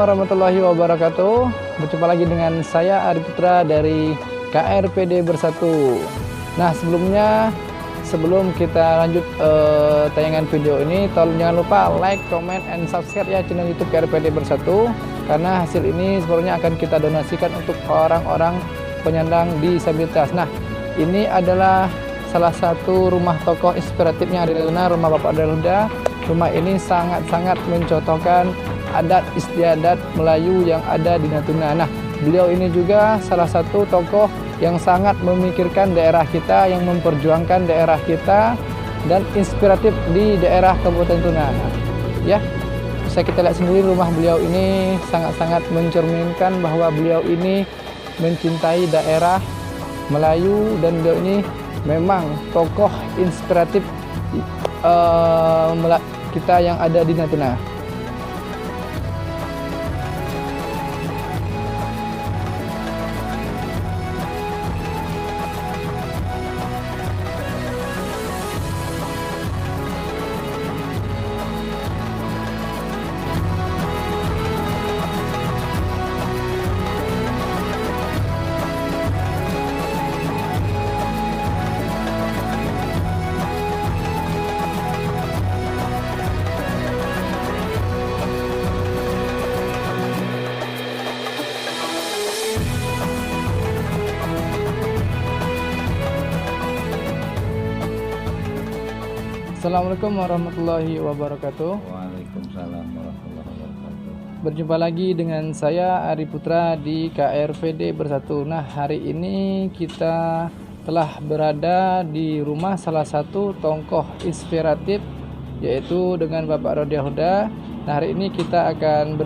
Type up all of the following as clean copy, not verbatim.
warahmatullahi wabarakatuh. Berjumpa lagi dengan saya Ari Putra dari KRPD Bersatu. Nah, sebelum kita lanjut tayangan video ini, tolong jangan lupa like, comment, and subscribe ya channel YouTube KRPD Bersatu, karena hasil ini sebenarnya akan kita donasikan untuk orang-orang penyandang disabilitas. Nah, ini adalah salah satu rumah tokoh inspiratifnya di Natuna, rumah Bapak Rodia. Rumah ini sangat-sangat mencontohkan adat istiadat Melayu yang ada di Natuna. Nah, beliau ini juga salah satu tokoh yang sangat memikirkan daerah kita, yang memperjuangkan daerah kita, dan inspiratif di daerah Kabupaten Natuna. Ya, bisa kita lihat sendiri rumah beliau ini sangat-sangat mencerminkan bahwa beliau ini mencintai daerah Melayu, dan beliau ini memang tokoh inspiratif kita yang ada di Natuna. Assalamualaikum warahmatullahi wabarakatuh. Waalaikumsalam warahmatullahi wabarakatuh. Berjumpa lagi dengan saya Ari Putra di KRPD Bersatu. Nah, hari ini kita telah berada di rumah salah satu tokoh inspiratif, yaitu dengan Bapak Rodia Huda. Nah, hari ini kita akan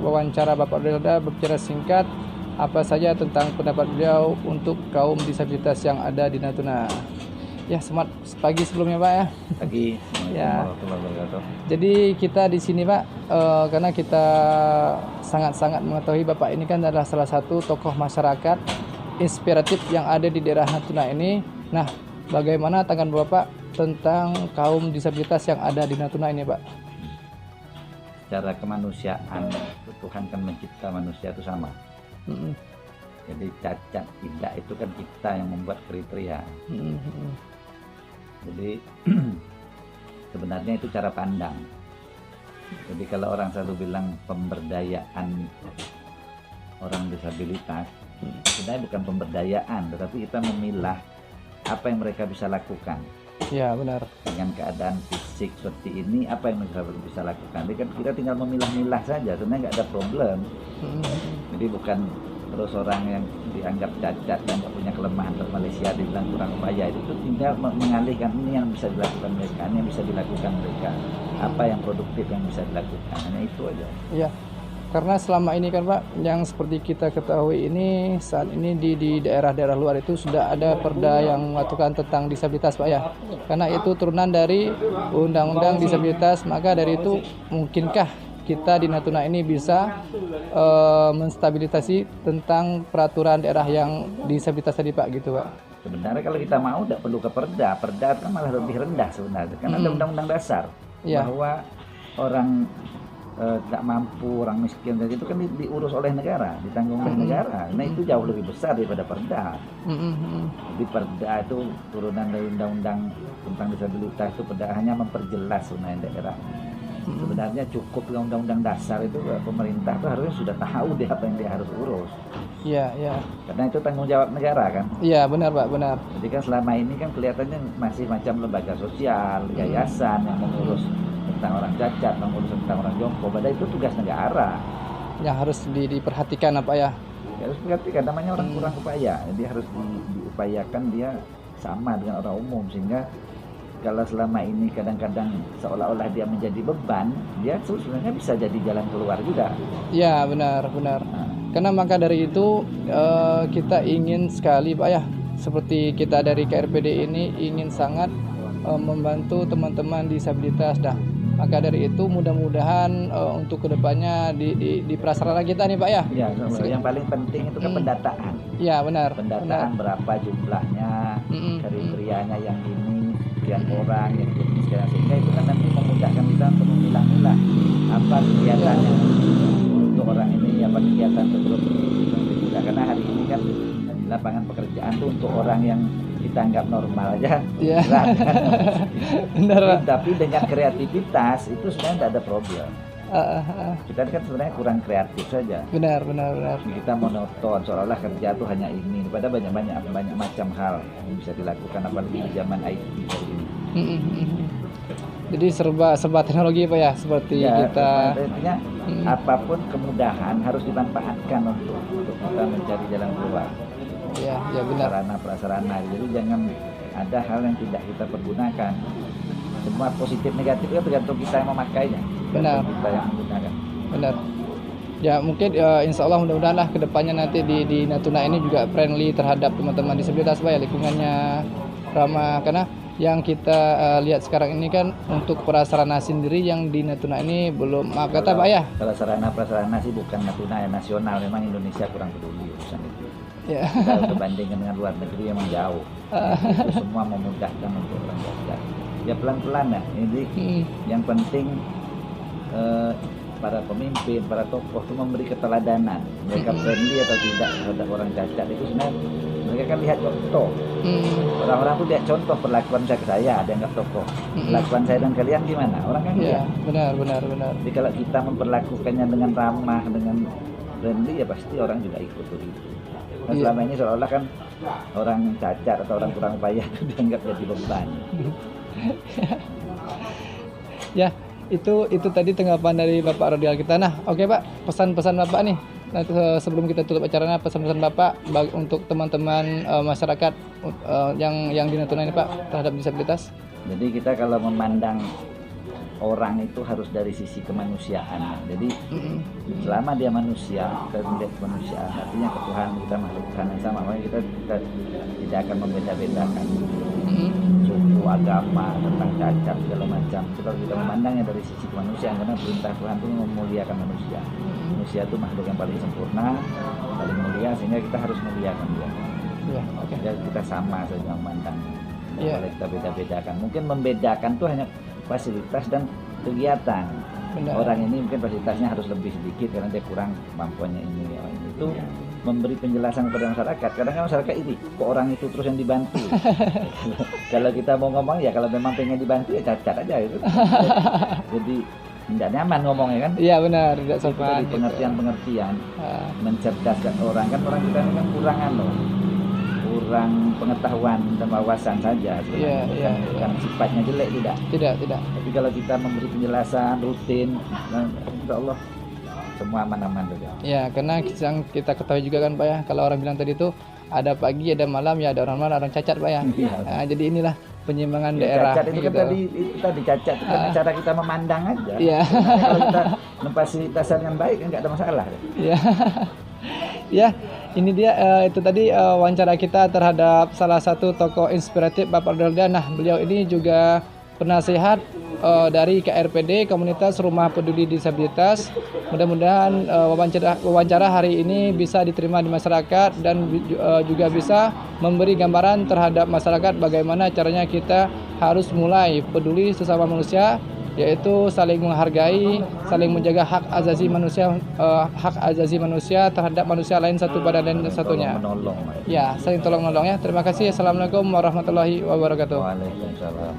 wawancara Bapak Rodia Huda, berbicara singkat apa saja tentang pendapat beliau untuk kaum disabilitas yang ada di Natuna. Ya, selamat pagi sebelumnya Pak ya. Pagi. Ya. Warahmatullahi wabarakatuh. Jadi kita di sini Pak, karena kita sangat-sangat mengetahui Bapak ini kan adalah salah satu tokoh masyarakat inspiratif yang ada di daerah Natuna ini. Nah, bagaimana tanggapan Bapak tentang kaum disabilitas yang ada di Natuna ini Pak? Secara kemanusiaan, Tuhan kan mencipta manusia itu sama. Jadi cacat tidak itu kan kita yang membuat kriteria. Jadi sebenarnya itu cara pandang. Jadi kalau orang selalu bilang pemberdayaan orang disabilitas, sebenarnya bukan pemberdayaan, tetapi kita memilah apa yang mereka bisa lakukan. Ya, benar. Dengan keadaan fisik seperti ini, apa yang mereka bisa lakukan. Jadi kan kita tinggal memilah-milah saja, sebenarnya nggak ada problem. Jadi bukan terus orang yang dianggap cacat dan nggak punya kelemahan dari Malaysia dibilang kurang upaya, itu tinggal mengalihkan ini yang bisa dilakukan mereka, ini yang bisa dilakukan mereka, apa yang produktif yang bisa dilakukan, hanya itu aja. Iya, karena selama ini kan Pak, yang seperti kita ketahui ini saat ini di daerah-daerah luar itu sudah ada perda yang mengaturkan tentang disabilitas Pak ya, karena itu turunan dari undang-undang disabilitas. Maka dari itu mungkinkah kita di Natuna ini bisa menstabilisasi tentang peraturan daerah yang disabilitas tadi Pak, gitu Pak? Sebenarnya kalau kita mau tidak perlu ke perda kan malah lebih rendah sebenarnya, karena ada undang-undang dasar bahwa orang tidak mampu, orang miskin itu kan diurus oleh negara, ditanggung oleh negara. Nah, itu jauh lebih besar daripada perda. Jadi perda itu turunan dari undang-undang tentang disabilitas, itu perda hanya memperjelas sebenarnya daerah. Sebenarnya cukup dengan undang-undang dasar itu pemerintah itu harusnya sudah tahu deh apa yang dia harus urus. Iya, iya. Karena itu tanggung jawab negara kan. Iya, benar Pak, benar. Jadi kan selama ini kan kelihatannya masih macam lembaga sosial, yayasan yang mengurus tentang orang cacat, mengurus tentang orang jompo. Padahal itu tugas negara. Yang harus diperhatikan apa ya? Ya, harus diperhatikan, namanya orang kurang upaya. Jadi harus diupayakan dia sama dengan orang umum, sehingga kalau selama ini kadang-kadang seolah-olah dia menjadi beban, dia sebenarnya bisa jadi jalan keluar juga. Ya, benar. Karena maka dari itu kita ingin sekali Pak ya, seperti kita dari KRPD ini ingin sangat membantu teman-teman disabilitas. Maka dari itu mudah-mudahan untuk kedepannya di prasarana kita nih Pak ya. Ya, yang paling penting itu kan pendataan. Ya, benar. Pendataan berapa jumlahnya, kriterianya yang ini, yang orang yang jenis, sehingga itu kan nanti memudahkan kita untuk memilah-milah apa kegiatannya. orang ini apa kegiatan sebelum tidak, karena hari ini kan lapangan pekerjaan tuh untuk orang yang kita anggap normal aja. Iya. Berat, kan? Benar, Pak. Tapi dengan kreativitas itu sebenarnya tidak ada problem. Kita kan sebenarnya kurang kreatif saja. Benar. Kita monoton, seolah-olah kerja tuh hanya ini. Padahal banyak macam hal yang bisa dilakukan, apalagi di zaman IT hari ini. Jadi serba teknologi Pak ya, seperti Ya, kita. artinya apapun kemudahan harus dimanfaatkan untuk kita mencari jalan keluar. Ya benar. Sarana prasarana. Jadi jangan ada hal yang tidak kita pergunakan. Semua positif negatif itu tergantung kita yang memakainya. Benar. Kita yang menggunakan. Benar. Ya mungkin insya Allah mudah-mudahan lah kedepannya nanti di Natuna ini juga friendly terhadap teman-teman disabilitas Pak ya, lingkungannya ramah, karena yang kita lihat sekarang ini kan untuk prasarana sendiri yang di Natuna ini belum, maaf kata Pak ya. Kalau sarana prasarana sih bukan Natuna ya, nasional, memang Indonesia kurang peduli urusan itu. Ya. Kalau dibandingkan dengan luar negeri memang jauh. Itu semua memudahkan untuk orang cacat. Ya pelan-pelan lah. Jadi yang penting para pemimpin, para tokoh itu memberi keteladanan. Mereka friendly atau tidak terhadap orang cacat itu sebenarnya mereka kan lihat contoh. Orang-orang tuh lihat contoh perlakuan saya ke saya, dianggap tokoh. Perlakuan saya dan kalian gimana? Orang kan Iya, lihat. benar. Jadi kalau kita memperlakukannya dengan ramah, dengan friendly, ya pasti orang juga ikut begitu. Nah, selama ini seolah-olah kan orang cacat atau orang kurang upaya itu dianggap jadi beban. Ya, itu tadi tanggapan dari Bapak Rodial kita. Nah, oke Pak, pesan-pesan Bapak nih. Nanti sebelum kita tutup acaranya, pesan-pesan Bapak untuk teman-teman masyarakat yang di Natuna ini Pak terhadap disabilitas. Jadi kita kalau memandang orang itu harus dari sisi kemanusiaan. Jadi selama dia manusia, kita melihat kemanusiaan, artinya ke Tuhan kita makhluk Tuhan yang sama. Makanya kita tidak akan membeda-bedakan suku, agama, tentang cacat segala macam. Kalau kita memandangnya dari sisi kemanusiaan, karena perintah Tuhan itu memuliakan manusia. Manusia itu makhluk yang paling sempurna, paling mulia, sehingga kita harus memuliakan dia. Jadi kita sama saja memandang. Boleh kita beda-bedakan. Mungkin membedakan itu hanya fasilitas dan kegiatan. Benar. Orang ini mungkin fasilitasnya harus lebih sedikit karena dia kurang kemampuannya ini. Itu memberi penjelasan kepada masyarakat. Kadang-kadang masyarakat ini kok orang itu terus yang dibantu. Kalau kita mau ngomong ya kalau memang pengen dibantu ya cacat aja gitu. Jadi tidak nyaman ngomongnya kan? Iya benar, tidak sopan. Pengertian-pengertian, mencerdaskan orang kan, orang kita ini kan kurang pengetahuan dan wawasan saja. Bukan sifatnya jelek, tidak. Tapi kalau kita memberi penjelasan rutin, insya Allah semua aman-aman saja. Ya, karena yang kita ketahui juga kan Pak ya, kalau orang bilang tadi itu ada pagi, ada malam, ya ada orang malam, orang cacat Pak ya. Nah, jadi inilah penyimbangan daerah. Cacat itu gitu. Kan tadi cacat itu cara kita memandang aja. Iya. Kalau kita memfasilitasi yang baik kan nggak ada masalah. Iya. Ya, ini dia itu tadi wawancara kita terhadap salah satu tokoh inspiratif Bapak Rodial. Nah, beliau ini juga penasehat dari KRPD Komunitas Rumah Peduli Disabilitas. Mudah-mudahan wawancara hari ini bisa diterima di masyarakat dan juga bisa memberi gambaran terhadap masyarakat bagaimana caranya kita harus mulai peduli sesama manusia, yaitu saling menghargai, saling menjaga hak azazi manusia terhadap manusia lain satu pada lain satunya. Ya, saling tolong menolong ya. Terima kasih. Assalamualaikum warahmatullahi wabarakatuh. Waalaikumsalam.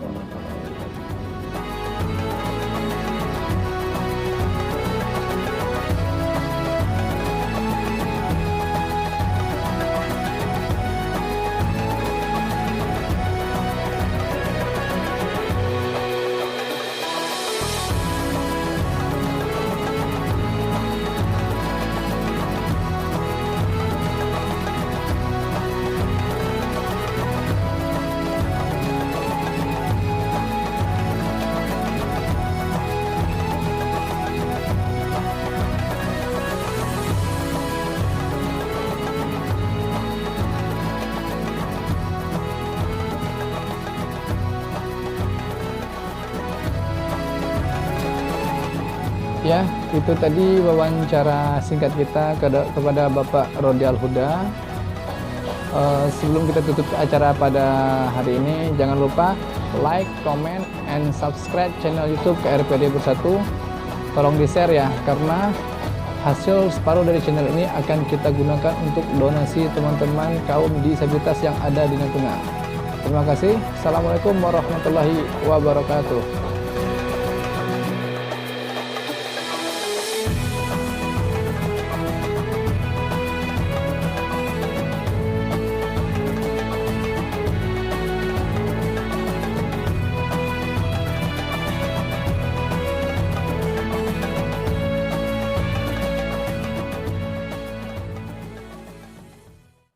Ya, itu tadi wawancara singkat kita kepada Bapak Rodial Huda. Sebelum kita tutup acara pada hari ini, jangan lupa like, comment, and subscribe channel YouTube KRPD Bersatu. Tolong di-share ya, karena hasil separuh dari channel ini akan kita gunakan untuk donasi teman-teman kaum disabilitas yang ada di Natuna. Terima kasih. Assalamualaikum warahmatullahi wabarakatuh.